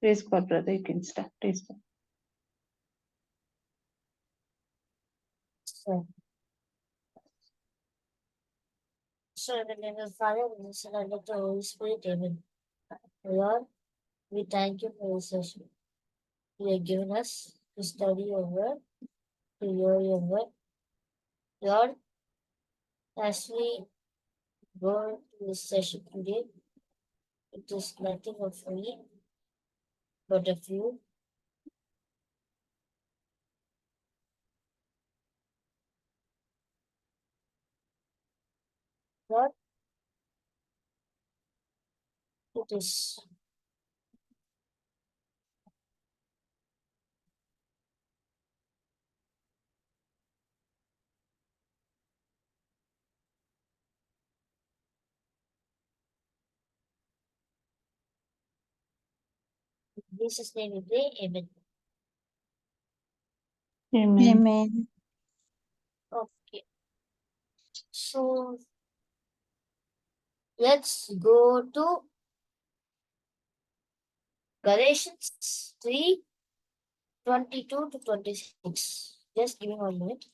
Praise God, brother. You can start. Praise God. So, in the name of the Father, and the Son, and of the Holy Spirit, amen. Lord, we thank you for this session. You have given us to study your word, to hear your word. Lord, as we go to this session today, it is nothing of me, but of you. Lord, it is in Jesus' name we pray, amen. Amen. Amen. Okay. So, let's go to Galatians 3:22 to 26. Just give me 1 minute.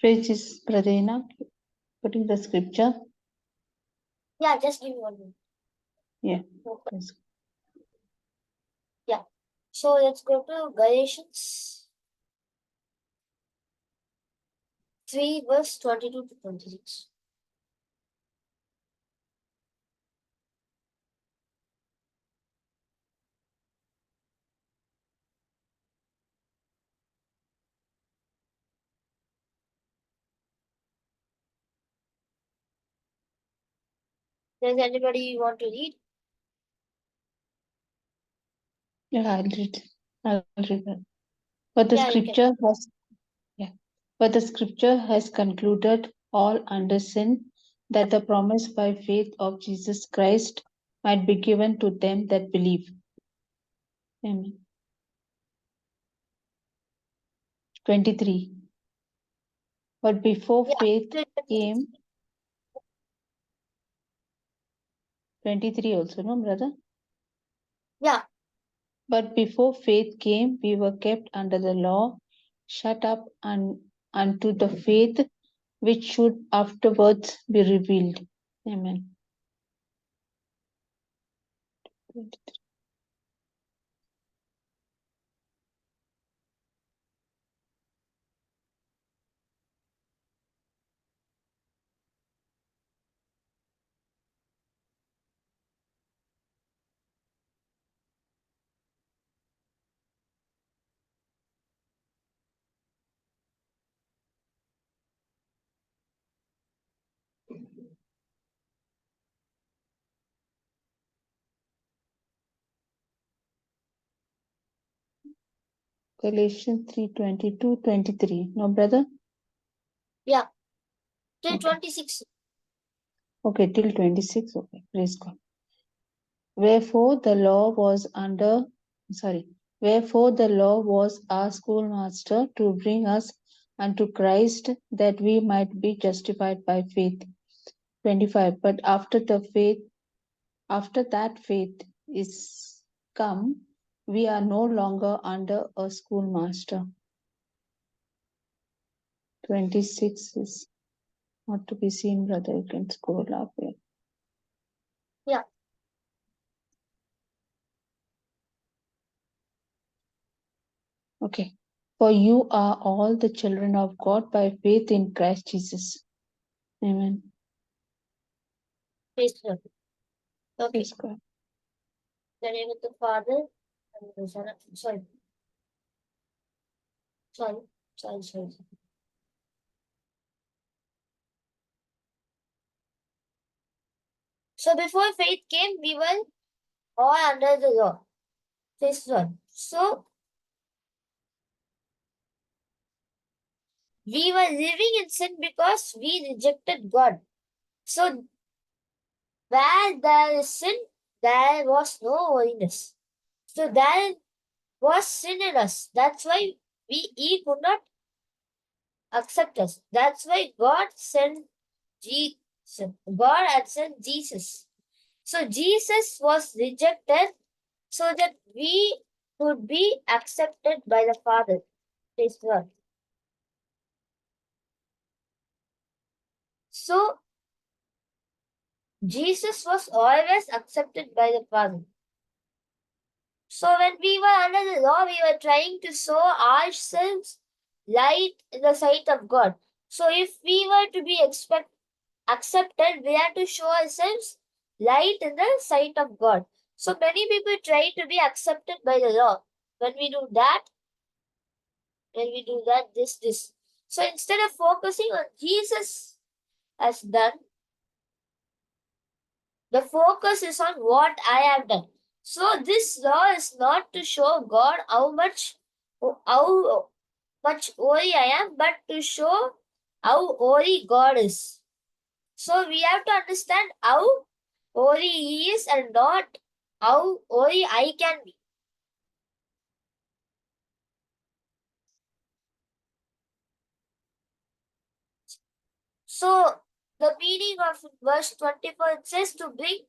Praise Jesus, brother Enoch. Putting the scripture. Yeah, just give me 1 minute. Yeah. Okay. Praise So let's go to Galatians 3, verse 22 to 26. Does anybody want to read? Yeah, I'll read. I'll read that. But the Yeah, you can. scripture has But the scripture has concluded all under sin, that the promise by faith of Jesus Christ might be given to them that believe. Amen. 23. But before Yeah. faith came, 23 also, no, brother? Yeah. But before faith came, we were kept under the law, shut up unto the faith which should afterwards be revealed. Amen. 23. Galatians 3:22-23. No, brother? Yeah. Till Okay. 26. Okay, till 26. Okay, praise God. Wherefore the law was our schoolmaster to bring us unto Christ, that we might be justified by faith. 25. But after that faith is come, we are no longer under a schoolmaster. 26 is not to be seen, brother. You can scroll up here. Yeah. Okay. For you are all the children of God by faith in Christ Jesus. Amen. Praise God. Okay. Praise God. The name of the Father and the Son. Sorry. So before faith came, we were all under the law. This one. So we were living in sin because we rejected God. So where there is sin, there was no holiness. So there was sin in us. That's why He could not accept us. That's why God sent Jesus. God had sent Jesus. So Jesus was rejected so that we could be accepted by the Father. Praise God. So Jesus was always accepted by the Father. So when we were under the law, we were trying to show ourselves light in the sight of God. So if we were to be accepted, we have to show ourselves light in the sight of God. So many people try to be accepted by the law. When we do that, this. So instead of focusing on Jesus has done, the focus is on what I have done. So this law is not to show God how much holy I am, but to show how holy God is. So we have to understand how holy He is and not how holy I can be. So the meaning of verse 24, it says to bring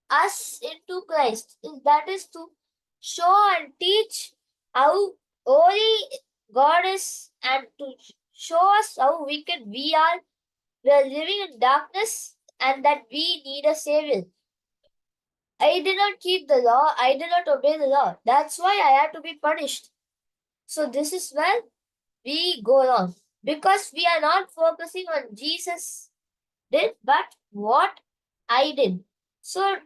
us into Christ. That is to show and teach how holy God is and to show us how wicked we are. We are living in darkness and that we need a Savior. I did not keep the law. I did not obey the law. That's why I had to be punished. So this is where we go wrong. Because we are not focusing on Jesus did, but what I did. So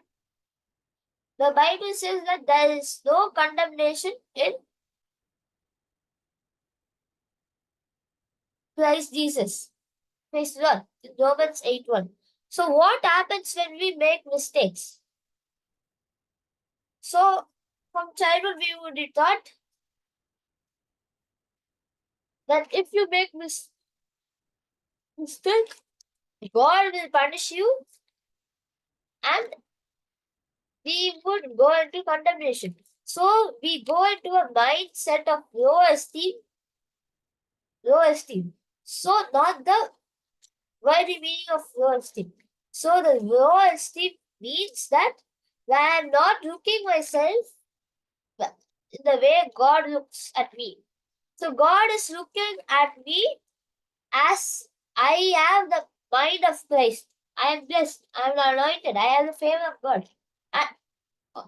the Bible says that there is no condemnation in Christ Jesus. Praise the Lord. In Romans 8:1. So what happens when we make mistakes? So from childhood we would be taught that if you make mistake, God will punish you and we would go into condemnation. So we go into a mindset of low esteem. So not the very meaning of low esteem. So the low esteem means that when I'm not looking myself in the way God looks at me. So God is looking at me as I have the mind of Christ. I am blessed. I am anointed. I have the favor of God.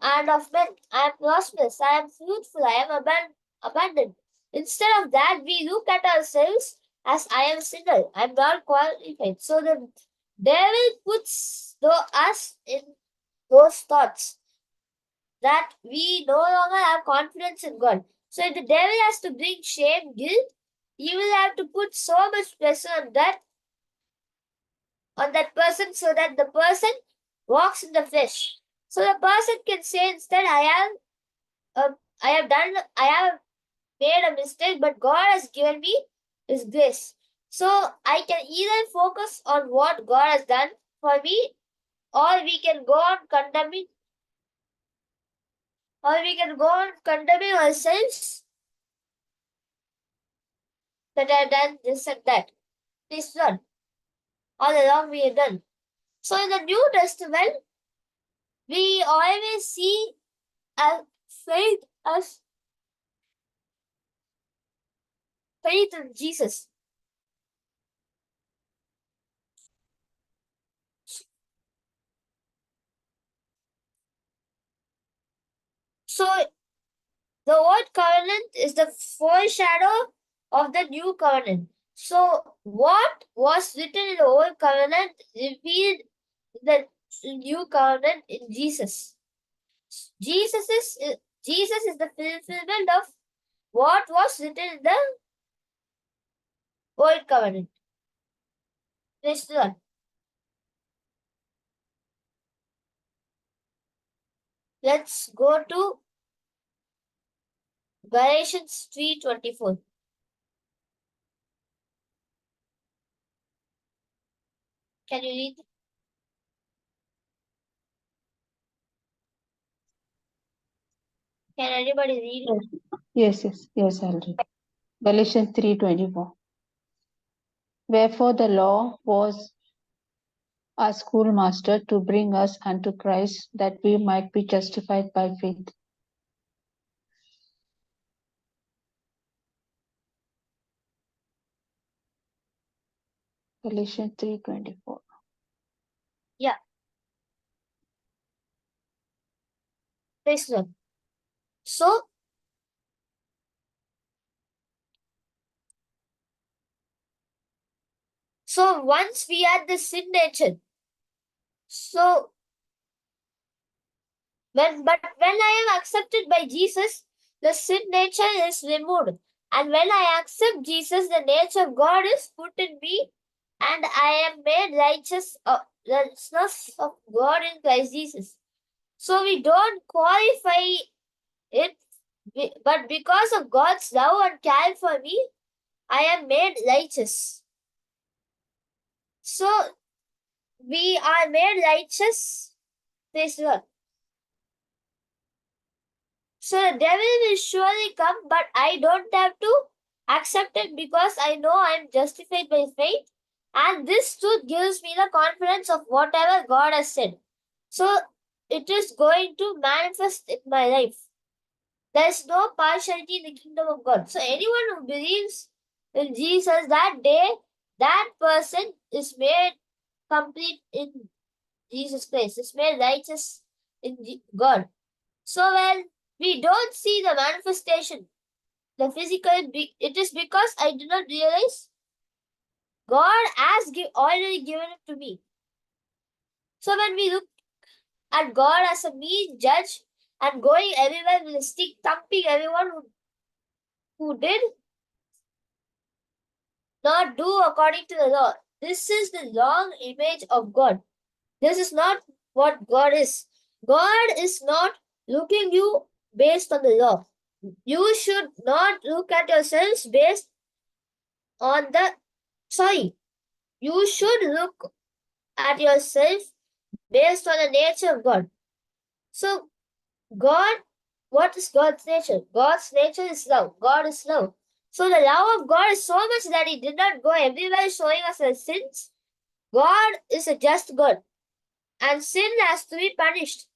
And of men. I am prosperous. I am fruitful. I am abundant. Instead of that, we look at ourselves as I am sinner. I am not qualified. So the devil puts us in those thoughts that we no longer have confidence in God. So if the devil has to bring shame, guilt, he will have to put so much pressure on that person so that the person walks in the flesh. So the person can say instead, I have made a mistake, but God has given me His grace. So I can either focus on what God has done for me, or we can go on condemning ourselves that I have done this and that. This one, all along we have done. So in the New Testament, we always see faith as faith in Jesus. So the old covenant is the foreshadow of the new covenant. So what was written in the old covenant revealed in the new covenant in Jesus. Jesus is the fulfillment of what was written in the old covenant. Praise the Lord. Let's go to Galatians 3:24. Can you read? Can anybody read it? Yes, I'll read. Galatians 3:24. Wherefore the law was our schoolmaster to bring us unto Christ, that we might be justified by faith. Galatians 3:24. Yeah. Praise the Lord. So once we had the sin nature, so when I am accepted by Jesus, the sin nature is removed. And when I accept Jesus, the nature of God is put in me, and I am made righteous of the righteousness of God in Christ Jesus. So we don't qualify it, but because of God's love and care for me, I am made righteous. So we are made righteous. Praise the Lord. So the devil will surely come, but I don't have to accept it because I know I am justified by faith. And this truth gives me the confidence of whatever God has said. So it is going to manifest in my life. There is no partiality in the kingdom of God. So anyone who believes in Jesus that day, that person is made complete in Jesus Christ, is made righteous in God. So when we don't see the manifestation, the physical, it is because I do not realize God has already given it to me. So when we look at God as a mean judge and going everywhere with a stick thumping everyone who did not do according to the law, this is the wrong image of God. This is not what God is. God is not looking you based on the law. You should not look at yourselves based on the sorry. You should look at yourself based on the nature of God. So God, what is God's nature? God's nature is love. God is love. So the love of God is so much that He did not go everywhere showing us our sins. God is a just God, and sin has to be punished.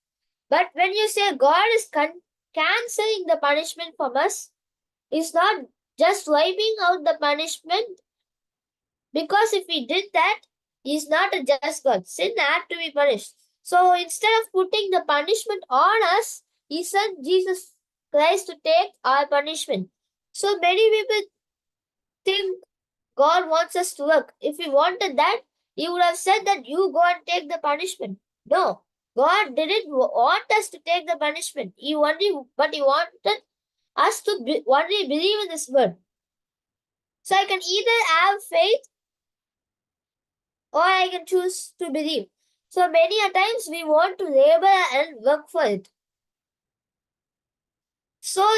But when you say God is canceling the punishment from us, He's not just wiping out the punishment, because if He did that, He's not a just God. Sin had to be punished. So instead of putting the punishment on us, He sent Jesus Christ to take our punishment. So many people think God wants us to work. If He wanted that, He would have said that you go and take the punishment. No, God didn't want us to take the punishment. He wanted us to only believe in His word. So I can either have faith or I can choose to believe. So many a times we want to labor and work for it. So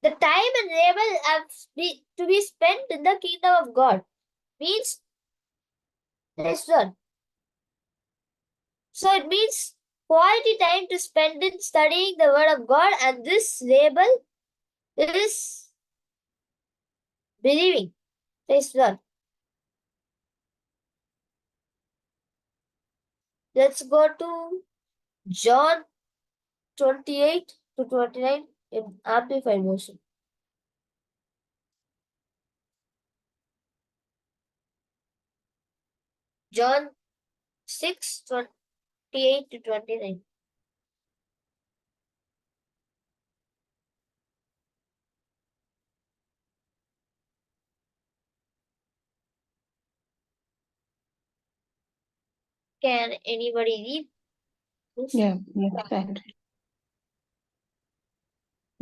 The time and labor to be spent in the kingdom of God means this one. So it means quality time to spend in studying the word of God, and this label is believing. This one. Let's go to John 28 to 29 in Amplified Version. John 6, 28 to 29. Can anybody read? Please? Yeah, right.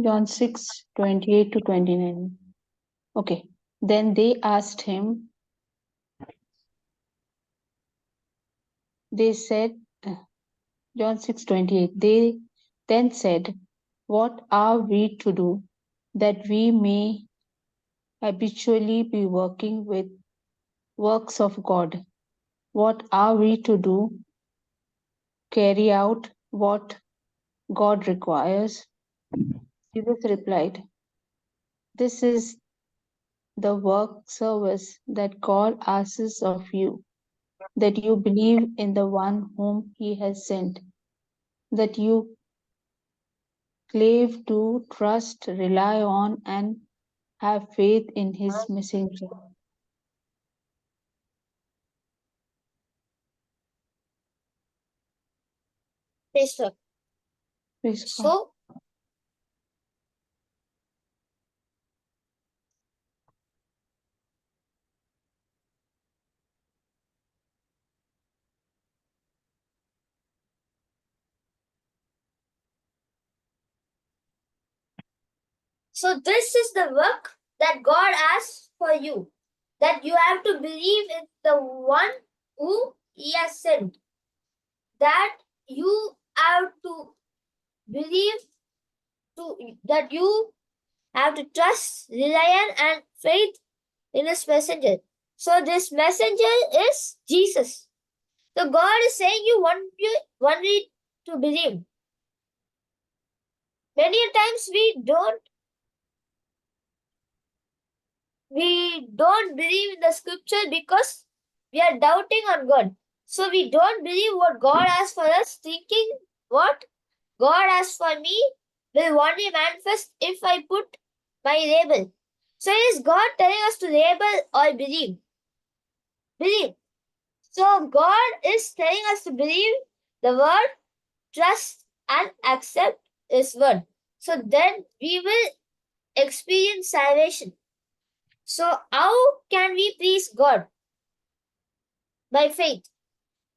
John 6, 28 to 29. Okay. Then they asked him, they said, John 6, 28. They then said, what are we to do that we may habitually be working with works of God? What are we to do? Carry out what God requires? Jesus replied, this is the work service that God asks of you, that you believe in the one whom he has sent, that you clave to trust, rely on, and have faith in his messenger. Praise God. Praise God. So, so this is the work that God asks for you, that you have to believe in the one who he has sent, that you have to believe that you have to trust, rely on, and faith in his messenger. So this messenger is Jesus. So God is saying you want me to believe. Many times we don't believe in the scripture because we are doubting on God. So we don't believe what God has for us, thinking what God has for me will only manifest if I put my label. So is God telling us to label or believe? Believe. So God is telling us to believe the word, trust, and accept his word. So then we will experience salvation. So how can we please God? By faith.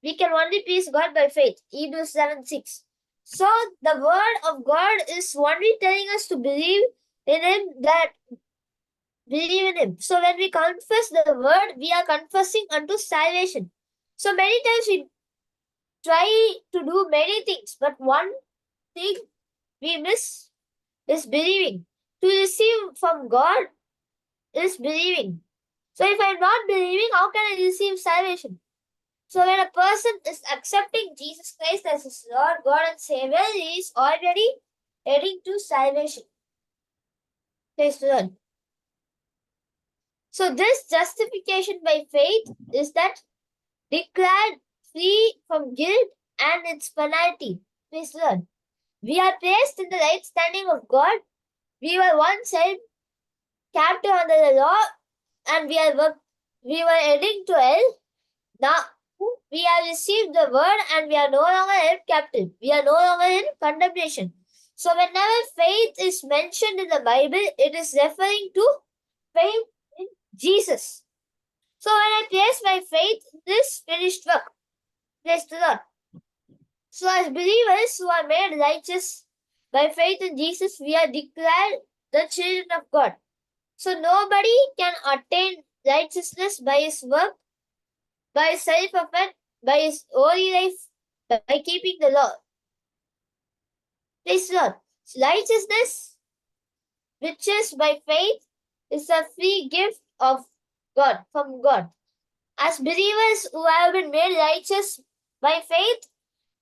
We can only please God by faith. Hebrews 7:6. So the word of God is only telling us to believe in him, that believe in him. So when we confess the word, we are confessing unto salvation. So many times we try to do many things, but one thing we miss is believing. To receive from God is believing. So if I'm not believing, how can I receive salvation? So when a person is accepting Jesus Christ as his Lord, God, and Savior, he is already heading to salvation. Praise the Lord. So this justification by faith is that declared free from guilt and its penalty. Praise the Lord. We are placed in the right standing of God. We were once held captive under the law, and we were heading to hell. Now we have received the word, and we are no longer held captive. We are no longer in condemnation. So whenever faith is mentioned in the Bible, it is referring to faith in Jesus. So when I place my faith in this finished work, praise the Lord. So as believers who are made righteous by faith in Jesus, we are declared the children of God. So nobody can attain righteousness by his work, by his self-effort, by his holy life, by keeping the law. Praise the Lord. Righteousness which is by faith, is a free gift of God, from God. As believers who have been made righteous by faith,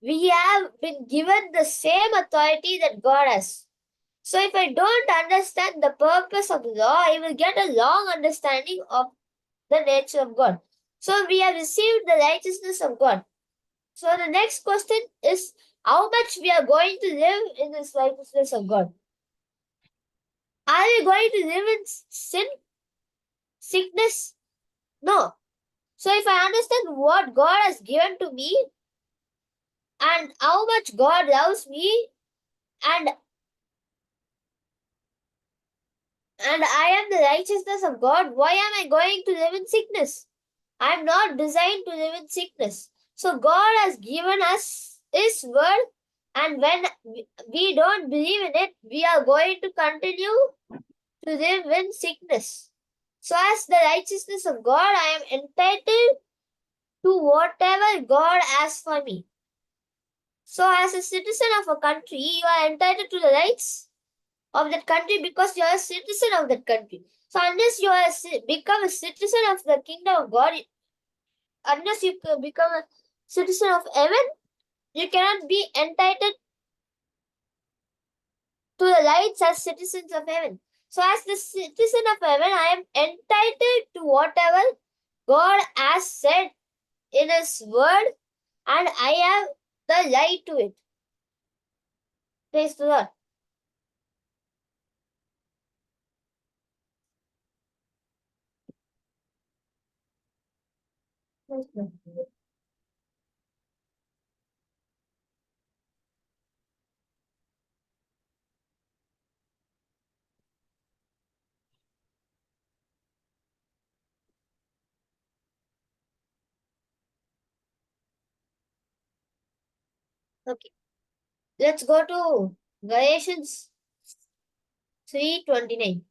we have been given the same authority that God has. So if I don't understand the purpose of the law, I will get a wrong understanding of the nature of God. So we have received the righteousness of God. So the next question is how much we are going to live in this righteousness of God. Are we going to live in sin? Sickness? No. So if I understand what God has given to me and how much God loves me and I am the righteousness of God, why am I going to live in sickness? I am not designed to live in sickness. So God has given us His word, and when we don't believe in it, we are going to continue to live in sickness. So as the righteousness of God, I am entitled to whatever God has for me. So as a citizen of a country, you are entitled to the rights of that country because you are a citizen of that country. So unless you are become a citizen of the kingdom of God, unless you become a citizen of heaven, you cannot be entitled to the rights as citizens of heaven. So as the citizen of heaven, I am entitled to whatever God has said in His word, and I have the right to it. Praise the Lord. Okay, let's go to Galatians 3:29.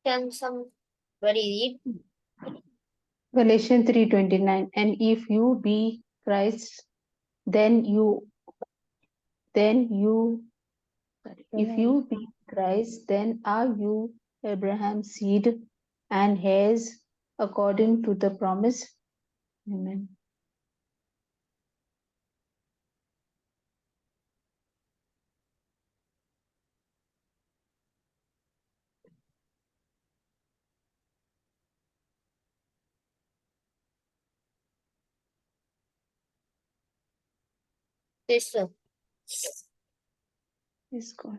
Can somebody read? Galatians 3:29. And if you be Christ, then if you be Christ, then are you Abraham's seed and heirs according to the promise? Amen. Praise the Lord. Praise God.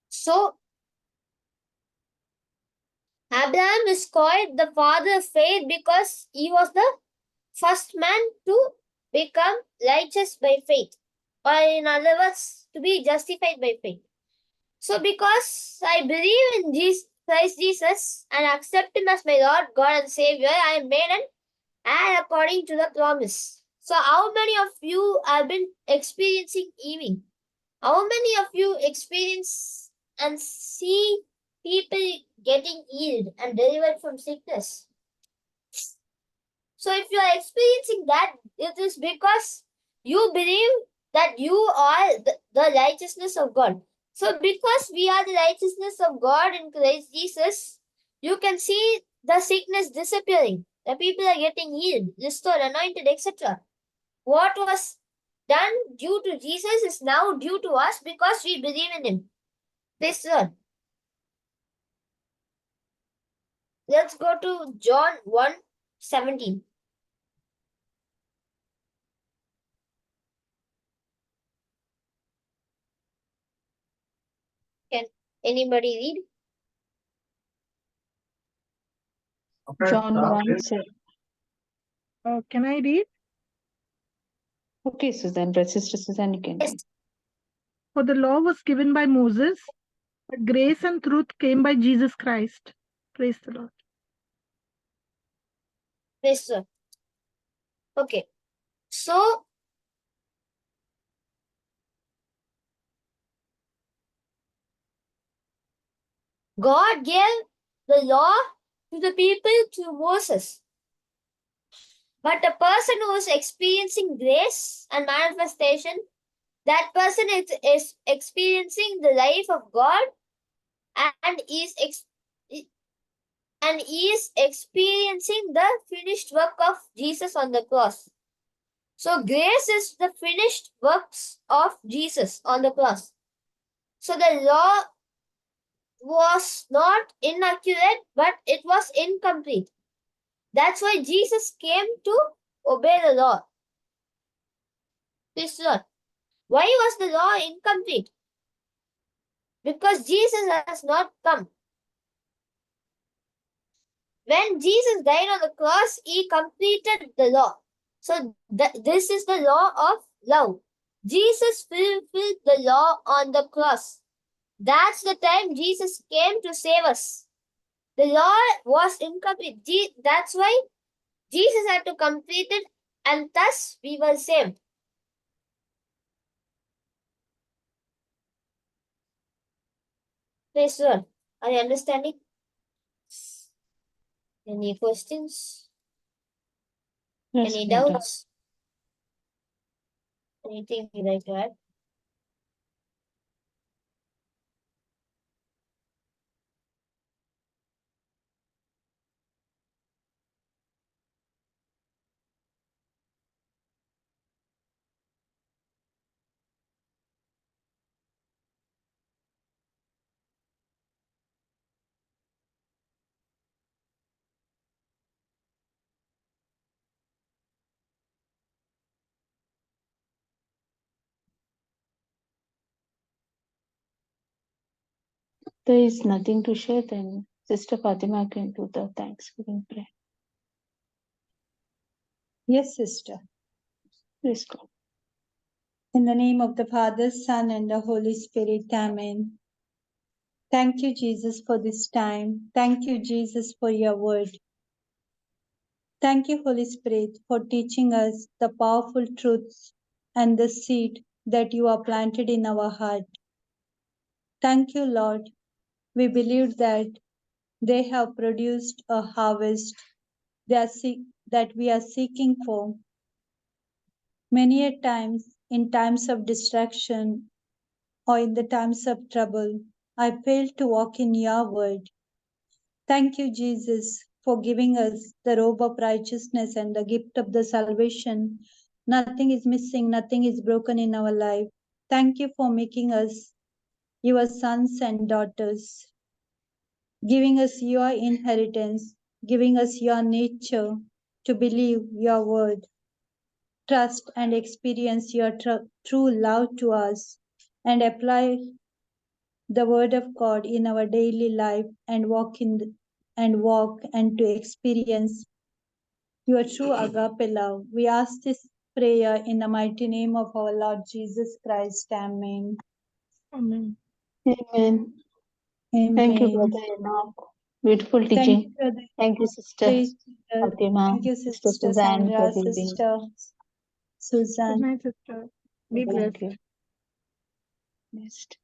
So Abraham is called the father of faith because he was the first man to become righteous by faith, or in other words, to be justified by faith. So, because I believe in Christ Jesus and accept Him as my Lord, God, and Savior, I am made an heir according to the promise. So, how many of you have been experiencing healing? How many of you experience and see people getting healed and delivered from sickness? So if you are experiencing that, it is because you believe that you are the righteousness of God. So because we are the righteousness of God in Christ Jesus, you can see the sickness disappearing. The people are getting healed, restored, anointed, etc. What was done due to Jesus is now due to us because we believe in Him. Praise the Lord. Let's go to John 1:17. Can anybody read? John 1 7. Can I read? Okay, Suzanne, Sister Suzanne, you can read. Yes. For the law was given by Moses, but grace and truth came by Jesus Christ. Praise the Lord. Yes, sir. Okay. So, God gave the law to the people through Moses. But a person who is experiencing grace and manifestation, that person is experiencing the life of God and is experiencing the finished work of Jesus on the cross. So grace is the finished works of Jesus on the cross. So the law was not inaccurate, but it was incomplete. That's why Jesus came to obey the law. This Lord. Why was the law incomplete? Because Jesus has not come. When Jesus died on the cross, he completed the law. So this is the law of love. Jesus fulfilled the law on the cross. That's the time Jesus came to save us. The law was incomplete. That's why Jesus had to complete it, and thus we were saved. Praise the Lord. Are you understanding? Any questions? Yes, Any Brother. doubts? Anything you like to add? There is nothing to share, then Sister Fatima can do the Thanksgiving prayer. Yes, sister. Praise God. In the name of the Father, Son, and the Holy Spirit. Amen. Thank you, Jesus, for this time. Thank you, Jesus, for your word. Thank you, Holy Spirit, for teaching us the powerful truths and the seed that you are planted in our heart. Thank you, Lord. We believe that they have produced a harvest that we are seeking for. Many a times, in times of distraction or in the times of trouble, I fail to walk in your word. Thank you, Jesus, for giving us the robe of righteousness and the gift of the salvation. Nothing is missing, nothing is broken in our life. Thank you for making us your sons and daughters, giving us your inheritance, giving us your nature to believe your word, trust and experience your true love to us, and apply the word of God in our daily life and walk and to experience your true agape love. We ask this prayer in the mighty name of our Lord Jesus Christ. Amen. Amen. Amen. Amen. Thank you, Brother Enoch. Beautiful Thank teaching. you, Brother. Thank you, Sister Praise God. Fatima, Thank you, Sister Sister Suzanne, for Sandra, leading. Sister Good Susan. night, sister. Be blessed. Thank you. Blessed.